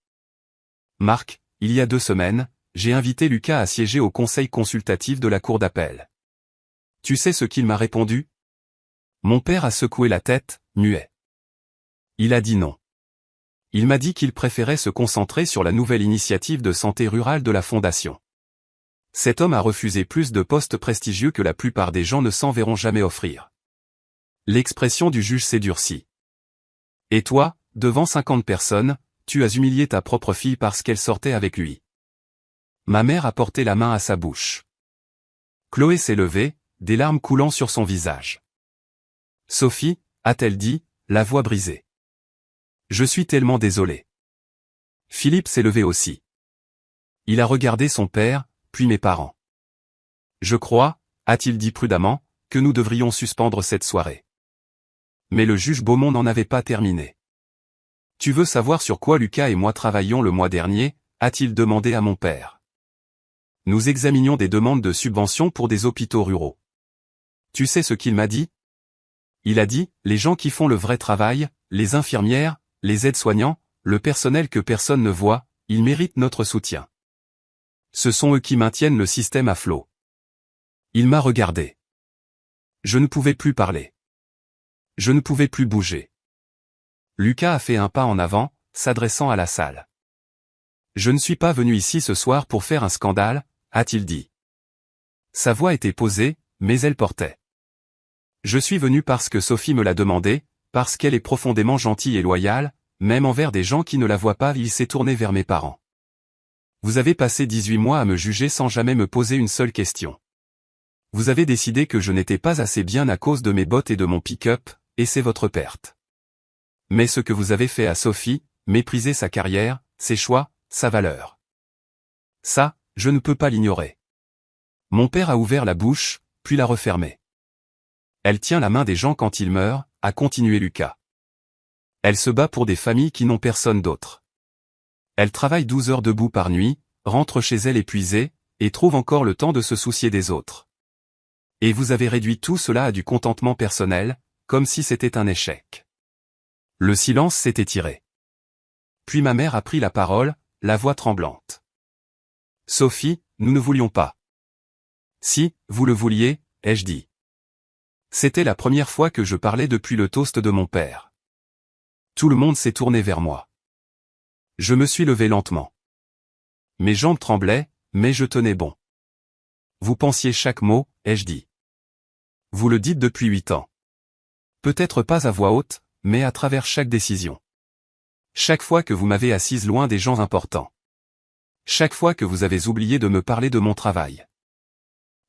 Marc, il y a 2 semaines, j'ai invité Lucas à siéger au conseil consultatif de la cour d'appel. Tu sais ce qu'il m'a répondu? Mon père a secoué la tête, muet. Il a dit non. Il m'a dit qu'il préférait se concentrer sur la nouvelle initiative de santé rurale de la Fondation. Cet homme a refusé plus de postes prestigieux que la plupart des gens ne s'en verront jamais offrir. L'expression du juge s'est durcie. Et toi, devant 50 personnes, tu as humilié ta propre fille parce qu'elle sortait avec lui. Ma mère a porté la main à sa bouche. Chloé s'est levée, des larmes coulant sur son visage. Sophie, a-t-elle dit, la voix brisée. Je suis tellement désolé. Philippe s'est levé aussi. Il a regardé son père, puis mes parents. Je crois, a-t-il dit prudemment, que nous devrions suspendre cette soirée. Mais le juge Beaumont n'en avait pas terminé. Tu veux savoir sur quoi Lucas et moi travaillions le mois dernier, a-t-il demandé à mon père. Nous examinions des demandes de subventions pour des hôpitaux ruraux. Tu sais ce qu'il m'a dit? Il a dit, les gens qui font le vrai travail, les infirmières, les aides-soignants, le personnel que personne ne voit, ils méritent notre soutien. Ce sont eux qui maintiennent le système à flot. Il m'a regardé. Je ne pouvais plus parler. Je ne pouvais plus bouger. Lucas a fait un pas en avant, s'adressant à la salle. Je ne suis pas venu ici ce soir pour faire un scandale, a-t-il dit. Sa voix était posée, mais elle portait. Je suis venu parce que Sophie me l'a demandé, parce qu'elle est profondément gentille et loyale, même envers des gens qui ne la voient pas. Il s'est tourné vers mes parents. Vous avez passé 18 mois à me juger sans jamais me poser une seule question. Vous avez décidé que je n'étais pas assez bien à cause de mes bottes et de mon pick-up, et c'est votre perte. Mais ce que vous avez fait à Sophie, mépriser sa carrière, ses choix, sa valeur. Ça, je ne peux pas l'ignorer. Mon père a ouvert la bouche, puis l'a refermée. Elle tient la main des gens quand ils meurent, a continué Lucas. Elle se bat pour des familles qui n'ont personne d'autre. Elle travaille 12 heures debout par nuit, rentre chez elle épuisée, et trouve encore le temps de se soucier des autres. Et vous avez réduit tout cela à du contentement personnel, comme si c'était un échec. Le silence s'est étiré. Puis ma mère a pris la parole, la voix tremblante. Sophie, nous ne voulions pas. Si, vous le vouliez, ai-je dit. C'était la première fois que je parlais depuis le toast de mon père. Tout le monde s'est tourné vers moi. Je me suis levé lentement. Mes jambes tremblaient, mais je tenais bon. Vous pensiez chaque mot, ai-je dit. Vous le dites depuis 8 ans. Peut-être pas à voix haute, mais à travers chaque décision. Chaque fois que vous m'avez assise loin des gens importants. Chaque fois que vous avez oublié de me parler de mon travail.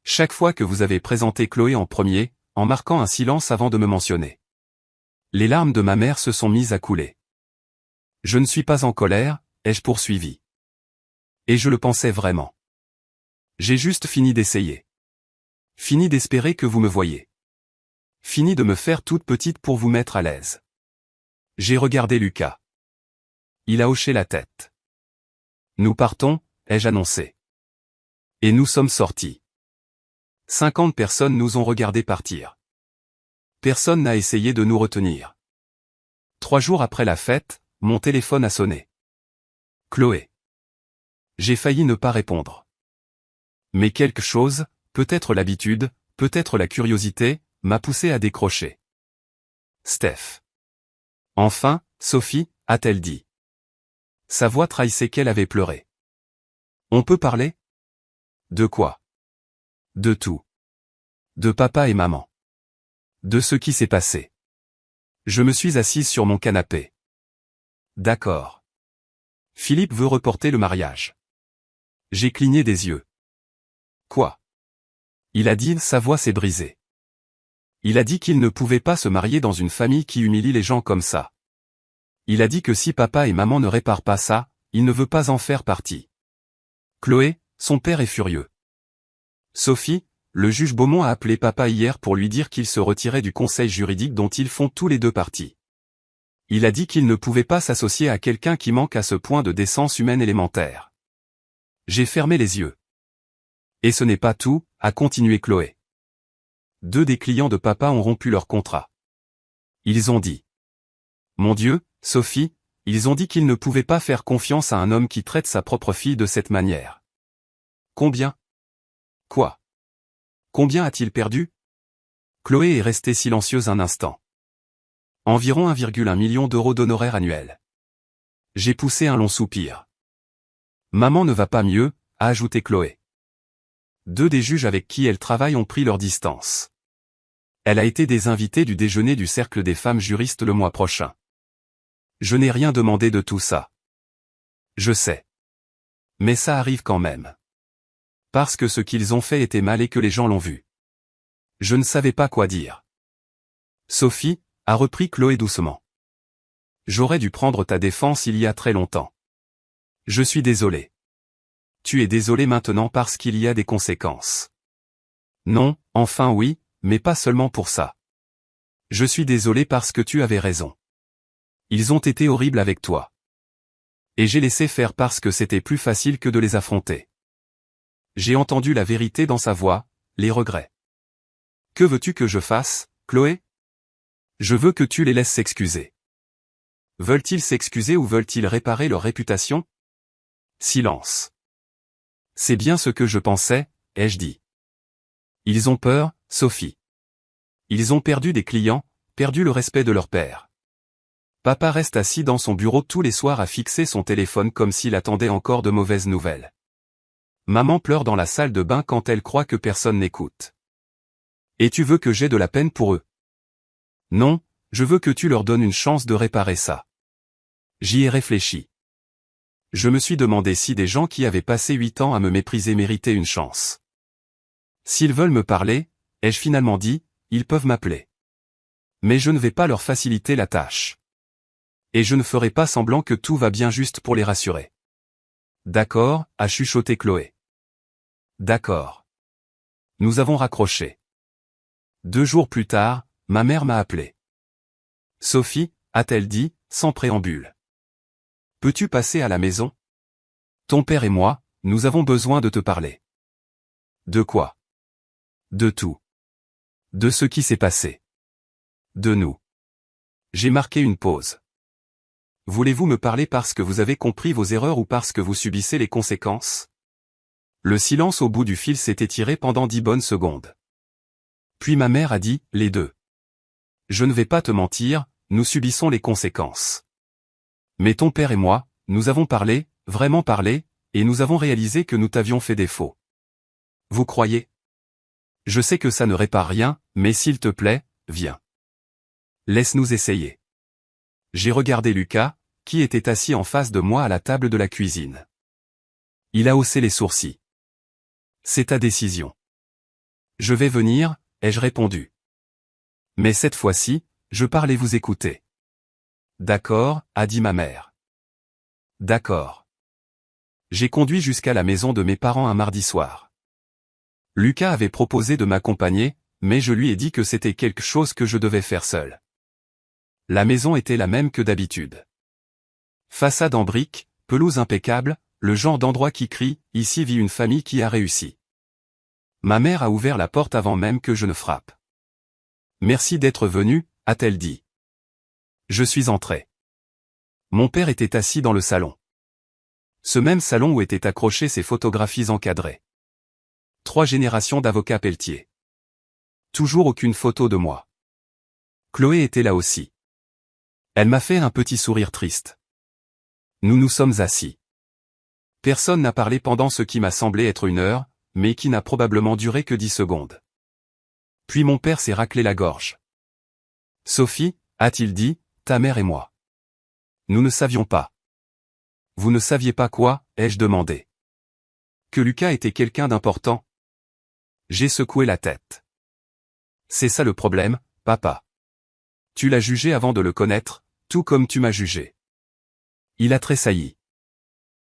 Chaque fois que vous avez présenté Chloé en premier, en marquant un silence avant de me mentionner. Les larmes de ma mère se sont mises à couler. Je ne suis pas en colère, ai-je poursuivi. Et je le pensais vraiment. J'ai juste fini d'essayer. Fini d'espérer que vous me voyiez. Fini de me faire toute petite pour vous mettre à l'aise. J'ai regardé Lucas. Il a hoché la tête. Nous partons, ai-je annoncé. Et nous sommes sortis. 50 personnes nous ont regardés partir. Personne n'a essayé de nous retenir. 3 jours après la fête, mon téléphone a sonné. Chloé. J'ai failli ne pas répondre. Mais quelque chose, peut-être l'habitude, peut-être la curiosité, m'a poussé à décrocher. Steph. Enfin, Sophie, a-t-elle dit. Sa voix trahissait qu'elle avait pleuré. On peut parler? De quoi? De tout. De papa et maman. De ce qui s'est passé. Je me suis assise sur mon canapé. D'accord. Philippe veut reporter le mariage. J'ai cligné des yeux. Quoi? Il a dit, sa voix s'est brisée. Il a dit qu'il ne pouvait pas se marier dans une famille qui humilie les gens comme ça. Il a dit que si papa et maman ne réparent pas ça, il ne veut pas en faire partie. Chloé, son père est furieux. Sophie, le juge Beaumont a appelé papa hier pour lui dire qu'il se retirait du conseil juridique dont ils font tous les deux partie. Il a dit qu'il ne pouvait pas s'associer à quelqu'un qui manque à ce point de décence humaine élémentaire. J'ai fermé les yeux. Et ce n'est pas tout, a continué Chloé. 2 des clients de papa ont rompu leur contrat. Ils ont dit. Mon Dieu, Sophie, ils ont dit qu'ils ne pouvaient pas faire confiance à un homme qui traite sa propre fille de cette manière. Combien? Quoi? Combien a-t-il perdu? Chloé est restée silencieuse un instant. Environ 1,1 million d'euros d'honoraires annuels. J'ai poussé un long soupir. Maman ne va pas mieux, a ajouté Chloé. 2 des juges avec qui elle travaille ont pris leur distance. Elle a été des invités du déjeuner du Cercle des femmes juristes le mois prochain. Je n'ai rien demandé de tout ça. Je sais. Mais ça arrive quand même. Parce que ce qu'ils ont fait était mal et que les gens l'ont vu. Je ne savais pas quoi dire. Sophie, a repris Chloé doucement. J'aurais dû prendre ta défense il y a très longtemps. Je suis désolé. Tu es désolé maintenant parce qu'il y a des conséquences. Non, enfin oui, mais pas seulement pour ça. Je suis désolé parce que tu avais raison. Ils ont été horribles avec toi. Et j'ai laissé faire parce que c'était plus facile que de les affronter. J'ai entendu la vérité dans sa voix, les regrets. Que veux-tu que je fasse, Chloé? Je veux que tu les laisses s'excuser. Veulent-ils s'excuser ou veulent-ils réparer leur réputation? Silence. C'est bien ce que je pensais, ai-je dit. Ils ont peur, Sophie. Ils ont perdu des clients, perdu le respect de leur père. Papa reste assis dans son bureau tous les soirs à fixer son téléphone comme s'il attendait encore de mauvaises nouvelles. Maman pleure dans la salle de bain quand elle croit que personne n'écoute. Et tu veux que j'aie de la peine pour eux? Non, je veux que tu leur donnes une chance de réparer ça. J'y ai réfléchi. Je me suis demandé si des gens qui avaient passé 8 ans à me mépriser méritaient une chance. S'ils veulent me parler, ai-je finalement dit, ils peuvent m'appeler. Mais je ne vais pas leur faciliter la tâche. Et je ne ferai pas semblant que tout va bien juste pour les rassurer. D'accord, a chuchoté Chloé. D'accord. Nous avons raccroché. 2 jours plus tard, ma mère m'a appelé. Sophie, a-t-elle dit, sans préambule. Peux-tu passer à la maison? Ton père et moi, nous avons besoin de te parler. De quoi? De tout. De ce qui s'est passé. De nous. J'ai marqué une pause. Voulez-vous me parler parce que vous avez compris vos erreurs ou parce que vous subissez les conséquences? Le silence au bout du fil s'est étiré pendant 10 bonnes secondes. Puis ma mère a dit, les deux. Je ne vais pas te mentir, nous subissons les conséquences. Mais ton père et moi, nous avons parlé, vraiment parlé, et nous avons réalisé que nous t'avions fait défaut. Vous croyez? Je sais que ça ne répare rien, mais s'il te plaît, viens. Laisse-nous essayer. J'ai regardé Lucas, qui était assis en face de moi à la table de la cuisine. Il a haussé les sourcils. C'est ta décision. Je vais venir, ai-je répondu. Mais cette fois-ci, je parle et vous écoutez. D'accord, a dit ma mère. D'accord. J'ai conduit jusqu'à la maison de mes parents un mardi soir. Lucas avait proposé de m'accompagner, mais je lui ai dit que c'était quelque chose que je devais faire seul. La maison était la même que d'habitude. Façade en briques, pelouse impeccable, le genre d'endroit qui crie, ici vit une famille qui a réussi. Ma mère a ouvert la porte avant même que je ne frappe. Merci d'être venu, a-t-elle dit. Je suis entré. Mon père était assis dans le salon. Ce même salon où étaient accrochées ses photographies encadrées. 3 générations d'avocats Pelletier. Toujours aucune photo de moi. Chloé était là aussi. Elle m'a fait un petit sourire triste. Nous nous sommes assis. Personne n'a parlé pendant ce qui m'a semblé être 1 heure, mais qui n'a probablement duré que 10 secondes. Puis mon père s'est raclé la gorge. Sophie, a-t-il dit, ta mère et moi. Nous ne savions pas. Vous ne saviez pas quoi, ai-je demandé. Que Lucas était quelqu'un d'important. J'ai secoué la tête. C'est ça le problème, papa. Tu l'as jugé avant de le connaître, tout comme tu m'as jugé. Il a tressailli.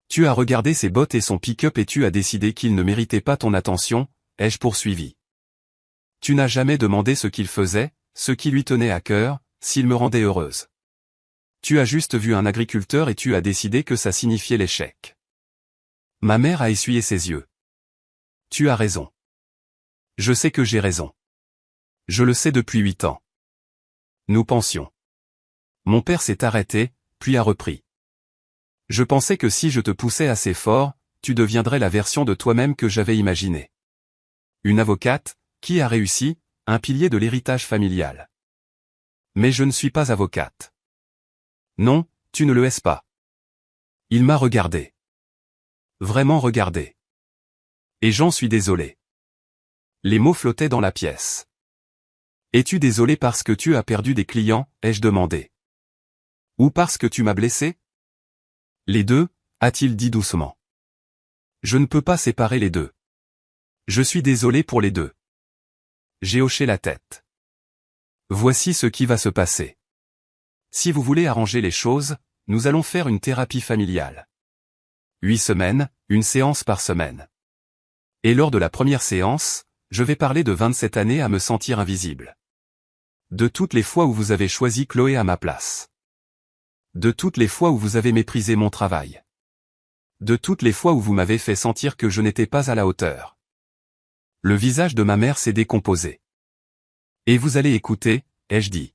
Tu as regardé ses bottes et son pick-up et tu as décidé qu'il ne méritait pas ton attention, ai-je poursuivi. Tu n'as jamais demandé ce qu'il faisait, ce qui lui tenait à cœur, s'il me rendait heureuse. Tu as juste vu un agriculteur et tu as décidé que ça signifiait l'échec. Ma mère a essuyé ses yeux. Tu as raison. Je sais que j'ai raison. Je le sais depuis 8 ans. Nous pensions. Mon père s'est arrêté, puis a repris. Je pensais que si je te poussais assez fort, tu deviendrais la version de toi-même que j'avais imaginée. Une avocate, qui a réussi, un pilier de l'héritage familial. Mais je ne suis pas avocate. Non, tu ne le es pas. Il m'a regardé. Vraiment regardé. Et j'en suis désolé. Les mots flottaient dans la pièce. Es-tu désolé parce que tu as perdu des clients, ai-je demandé. Ou parce que tu m'as blessé? Les deux, a-t-il dit doucement. Je ne peux pas séparer les deux. Je suis désolé pour les deux. J'ai hoché la tête. Voici ce qui va se passer. Si vous voulez arranger les choses, nous allons faire une thérapie familiale. 8 semaines, une séance par semaine. Et lors de la première séance, je vais parler de 27 années à me sentir invisible. De toutes les fois où vous avez choisi Chloé à ma place. De toutes les fois où vous avez méprisé mon travail. De toutes les fois où vous m'avez fait sentir que je n'étais pas à la hauteur. Le visage de ma mère s'est décomposé. Et vous allez écouter, ai-je dit.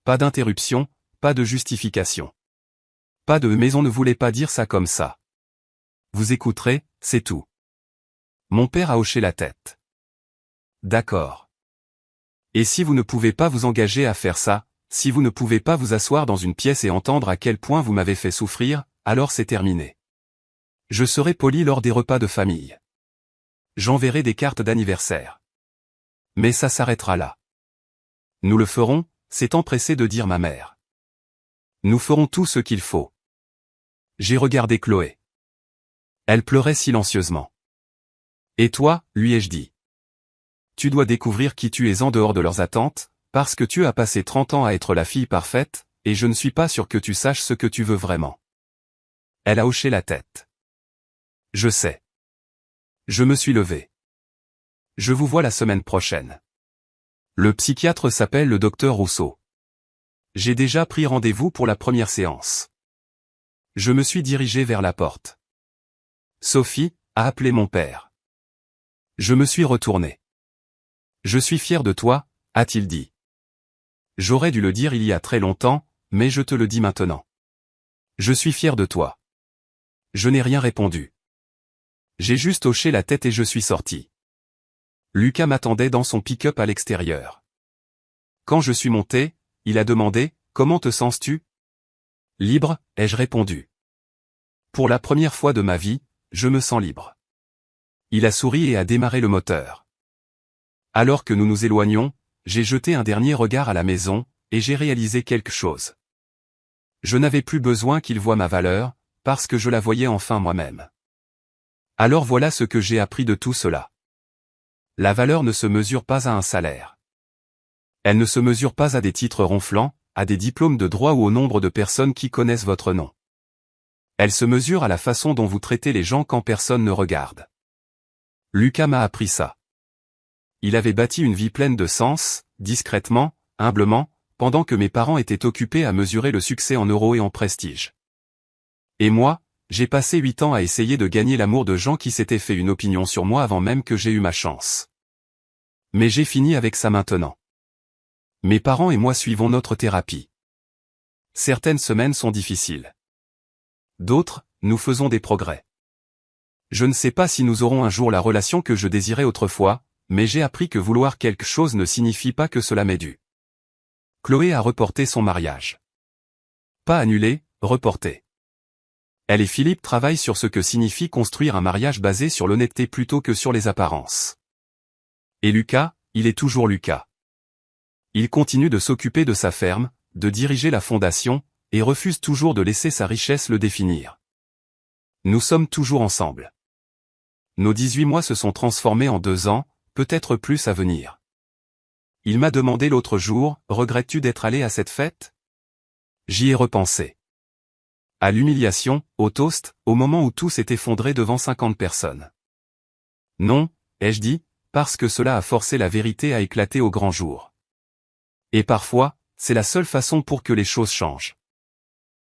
Pas d'interruption, pas de justification. Pas de « mais on ne voulait pas dire ça comme ça ». Vous écouterez, c'est tout. Mon père a hoché la tête. D'accord. Et si vous ne pouvez pas vous engager à faire ça, si vous ne pouvez pas vous asseoir dans une pièce et entendre à quel point vous m'avez fait souffrir, alors c'est terminé. Je serai poli lors des repas de famille. J'enverrai des cartes d'anniversaire. Mais ça s'arrêtera là. Nous le ferons, s'est empressé de dire ma mère. Nous ferons tout ce qu'il faut. J'ai regardé Chloé. Elle pleurait silencieusement. Et toi, lui ai-je dit. Tu dois découvrir qui tu es en dehors de leurs attentes, parce que tu as passé 30 ans à être la fille parfaite, et je ne suis pas sûr que tu saches ce que tu veux vraiment. Elle a hoché la tête. Je sais. Je me suis levé. Je vous vois la semaine prochaine. Le psychiatre s'appelle le docteur Rousseau. J'ai déjà pris rendez-vous pour la première séance. Je me suis dirigé vers la porte. Sophie a appelé mon père. Je me suis retourné. Je suis fier de toi, a-t-il dit. J'aurais dû le dire il y a très longtemps, mais je te le dis maintenant. Je suis fier de toi. Je n'ai rien répondu. J'ai juste hoché la tête et je suis sorti. Lucas m'attendait dans son pick-up à l'extérieur. Quand je suis monté, il a demandé « Comment te sens-tu » ? Libre, ai-je répondu. Pour la première fois de ma vie, je me sens libre. Il a souri et a démarré le moteur. Alors que nous nous éloignions, j'ai jeté un dernier regard à la maison, et j'ai réalisé quelque chose. Je n'avais plus besoin qu'il voie ma valeur, parce que je la voyais enfin moi-même. Alors voilà ce que j'ai appris de tout cela. La valeur ne se mesure pas à un salaire. Elle ne se mesure pas à des titres ronflants, à des diplômes de droit ou au nombre de personnes qui connaissent votre nom. Elle se mesure à la façon dont vous traitez les gens quand personne ne regarde. Lucas m'a appris ça. Il avait bâti une vie pleine de sens, discrètement, humblement, pendant que mes parents étaient occupés à mesurer le succès en euros et en prestige. Et moi, j'ai passé 8 ans à essayer de gagner l'amour de gens qui s'étaient fait une opinion sur moi avant même que j'ai eu ma chance. Mais j'ai fini avec ça maintenant. Mes parents et moi suivons notre thérapie. Certaines semaines sont difficiles. D'autres, nous faisons des progrès. Je ne sais pas si nous aurons un jour la relation que je désirais autrefois, mais j'ai appris que vouloir quelque chose ne signifie pas que cela m'est dû. Chloé a reporté son mariage. Pas annulé, reporté. Elle et Philippe travaillent sur ce que signifie construire un mariage basé sur l'honnêteté plutôt que sur les apparences. Et Lucas, il est toujours Lucas. Il continue de s'occuper de sa ferme, de diriger la fondation, et refuse toujours de laisser sa richesse le définir. Nous sommes toujours ensemble. Nos 18 mois se sont transformés en 2 ans, peut-être plus à venir. Il m'a demandé l'autre jour, « Regrettes-tu d'être allé à cette fête ?» J'y ai repensé. À l'humiliation, au toast, au moment où tout s'est effondré devant 50 personnes. Non, ai-je dit, parce que cela a forcé la vérité à éclater au grand jour. Et parfois, c'est la seule façon pour que les choses changent.